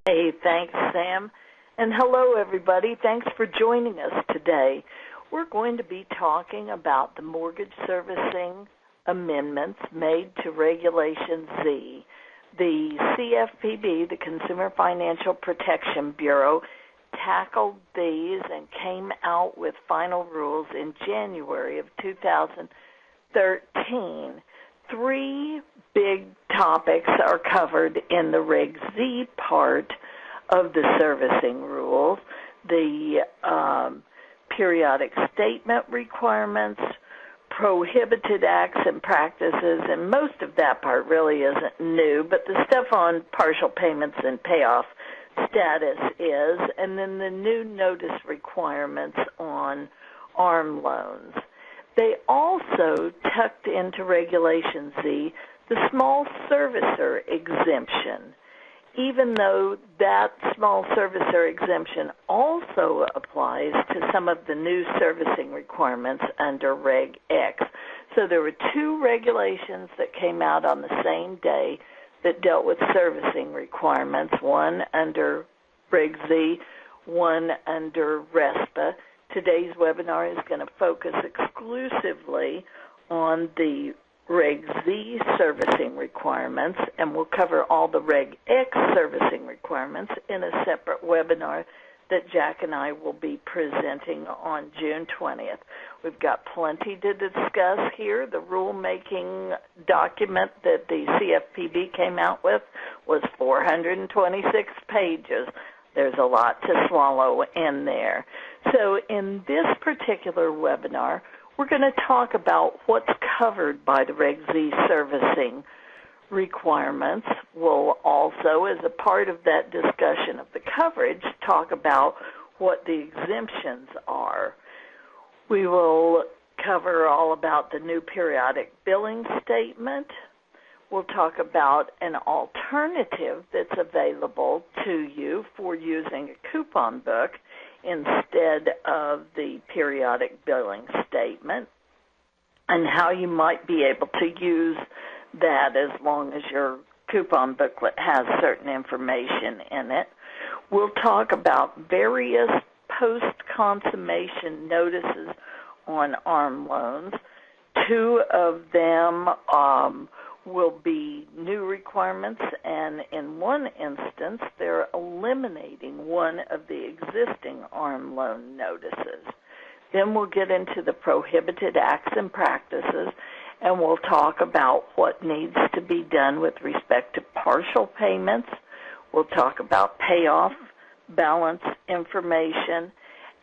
Hey, thanks, Sam. And hello, everybody. Thanks for joining us today. We're going to be talking about the mortgage servicing amendments made to Regulation Z. The CFPB, the Consumer Financial Protection Bureau, tackled these and came out with final rules in January of 2013. Three big topics are covered in the Reg Z part of the servicing rules: the periodic statement requirements, prohibited acts and practices, and most of that part really isn't new, but the stuff on partial payments and payoff status is, and then the new notice requirements on ARM loans. They also tucked into Regulation Z the small servicer exemption, even though that small servicer exemption also applies to some of the new servicing requirements under Reg X. So there were two regulations that came out on the same day that dealt with servicing requirements, one under Reg Z, one under RESPA. Today's webinar is going to focus exclusively on the Reg Z servicing requirements, and we'll cover all the Reg X servicing requirements in a separate webinar that Jack and I will be presenting on June 20th. We've got plenty to discuss here. The rulemaking document that the CFPB came out with was 426 pages. There's a lot to swallow in there. So in this particular webinar, we're going to talk about what's covered by the Reg Z servicing requirements. We'll also, as a part of that discussion of the coverage, talk about what the exemptions are. We will cover all about the new periodic billing statement. We'll talk about an alternative that's available to you for using a coupon book instead of the periodic billing statement, and how you might be able to use that as long as your coupon booklet has certain information in it. We'll talk about various post-consummation notices on ARM loans. Two of them will be new requirements, and in one instance, they're eliminating one of the existing ARM loan notices. Then we'll get into the prohibited acts and practices, and we'll talk about what needs to be done with respect to partial payments. We'll talk about payoff, balance information,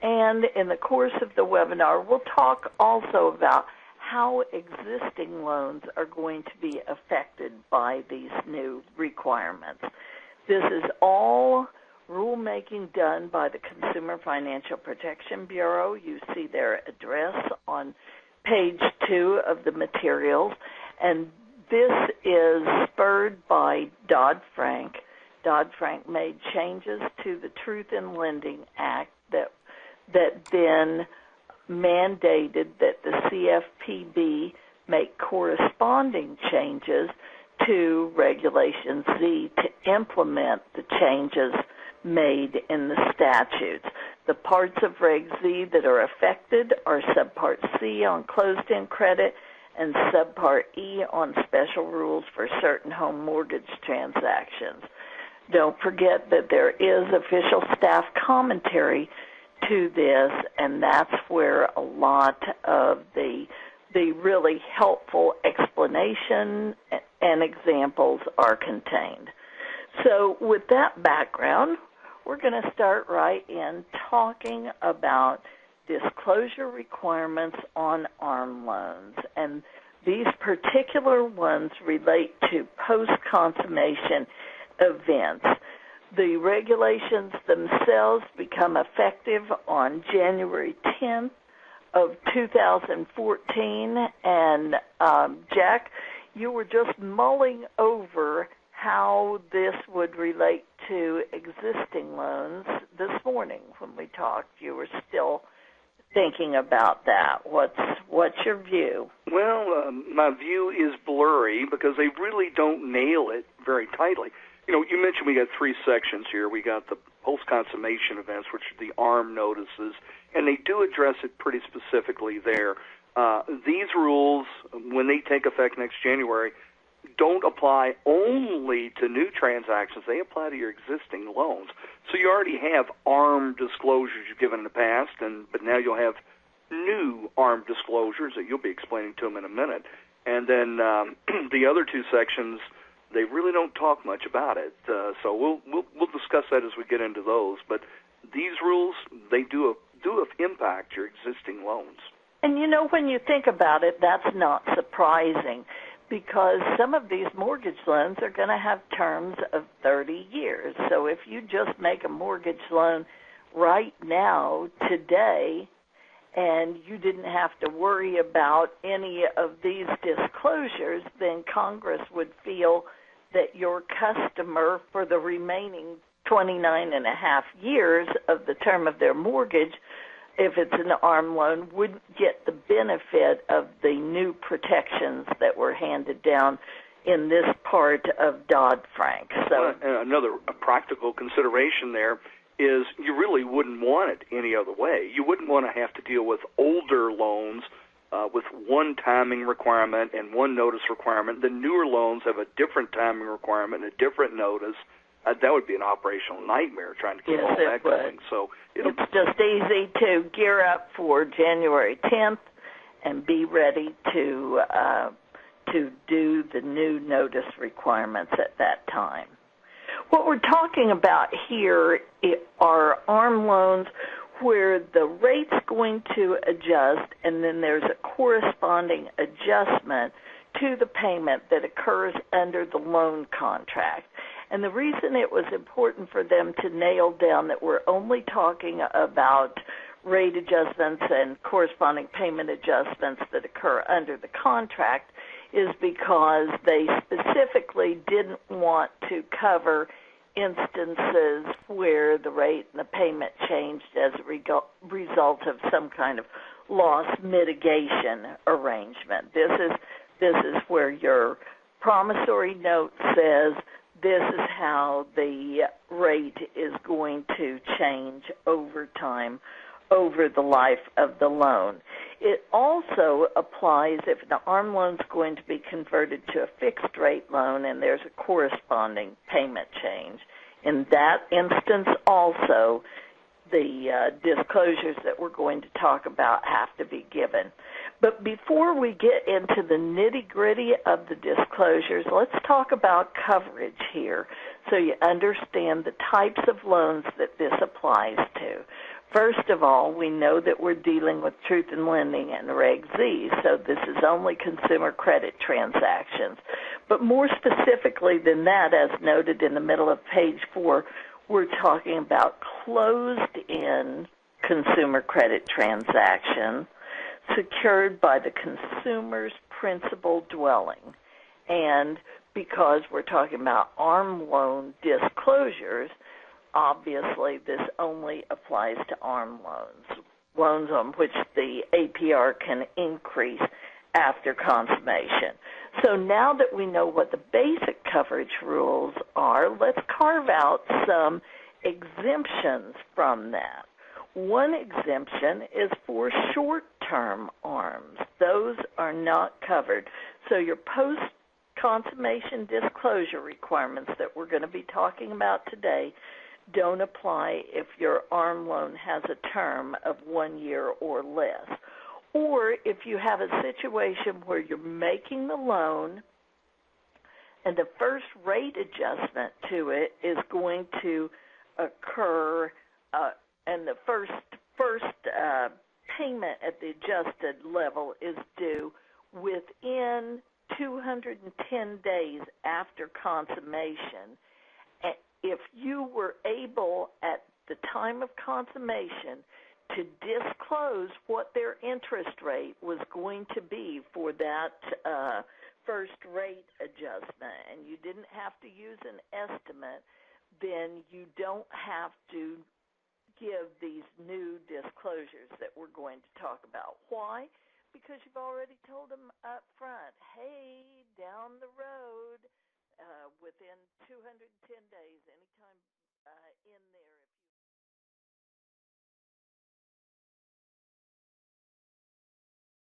and in the course of the webinar, we'll talk also about how existing loans are going to be affected by these new requirements. This is all rulemaking done by the Consumer Financial Protection Bureau. You see their address on page 2 of the materials, and this is spurred by DoddFrank. DoddFrank made changes to the Truth in Lending Act that then mandated that the CFPB make corresponding changes to Regulation Z to implement the changes made in the statutes. The parts of Reg Z that are affected are Subpart C on closed-end credit and Subpart E on special rules for certain home mortgage transactions. Don't forget that there is official staff commentary to this, and that's where a lot of the really helpful explanation and examples are contained. So with that background, we're going to start right in talking about disclosure requirements on ARM loans. And these particular ones relate to post-consummation events. The regulations themselves become effective on January 10th of 2014. And Jack, you were just mulling over how this would relate to existing loans this morning when we talked. You were still thinking about that. What's your view? Well, my view is blurry because they really don't nail it very tightly. You mentioned we got three sections here. We got the post-consummation events, which are the ARM notices, and they do address it pretty specifically there. These rules, when they take effect next January, don't apply only to new transactions. They apply to your existing loans. So you already have ARM disclosures you've given in the past, but now you'll have new ARM disclosures that you'll be explaining to them in a minute. And then the other two sections, they really don't talk much about it. So we'll discuss that as we get into those. But these rules, they do impact your existing loans. And when you think about it, that's not surprising, because some of these mortgage loans are going to have terms of 30 years. So if you just make a mortgage loan right now, today, and you didn't have to worry about any of these disclosures, then Congress would feel that your customer for the remaining 29 and a half years of the term of their mortgage, if it's an ARM loan, wouldn't get the benefit of the new protections that were handed down in this part of DoddFrank. So another practical consideration there is you really wouldn't want it any other way. You wouldn't want to have to deal with older loans with one timing requirement and one notice requirement. The newer loans have a different timing requirement and a different notice. That would be an operational nightmare trying to keep all that going. So it's just easy to gear up for January 10th and be ready to do the new notice requirements at that time. What we're talking about here are ARM loans where the rate's going to adjust, and then there's a corresponding adjustment to the payment that occurs under the loan contract. And the reason it was important for them to nail down that we're only talking about rate adjustments and corresponding payment adjustments that occur under the contract is because they specifically didn't want to cover instances where the rate and the payment changed as a result of some kind of loss mitigation arrangement. This is where your promissory note says this is how the rate is going to change over time, over the life of the loan. It also applies if the ARM loan is going to be converted to a fixed rate loan and there's a corresponding payment change. In that instance also, the disclosures that we're going to talk about have to be given. But before we get into the nitty-gritty of the disclosures, let's talk about coverage here so you understand the types of loans that this applies to. First of all, we know that we're dealing with Truth in Lending and Reg Z, so this is only consumer credit transactions. But more specifically than that, as noted in the middle of page 4, we're talking about closed-in consumer credit transactions secured by the consumer's principal dwelling. And because we're talking about ARM loan disclosures, obviously this only applies to ARM loans on which the APR can increase after consummation. So now that we know what the basic coverage rules are, let's carve out some exemptions from that. One exemption is for short-term ARMs. Those are not covered. So your post-consummation disclosure requirements that we're going to be talking about today don't apply if your ARM loan has a term of 1 year or less. Or if you have a situation where you're making the loan and the first rate adjustment to it is going to occur and the first payment at the adjusted level is due within 210 days after consummation. If you were able at the time of consummation to disclose what their interest rate was going to be for that first rate adjustment, and you didn't have to use an estimate, then you don't have to give these new disclosures that we're going to talk about. Why? Because you've already told them up front, hey, down the road, within 210 days, anytime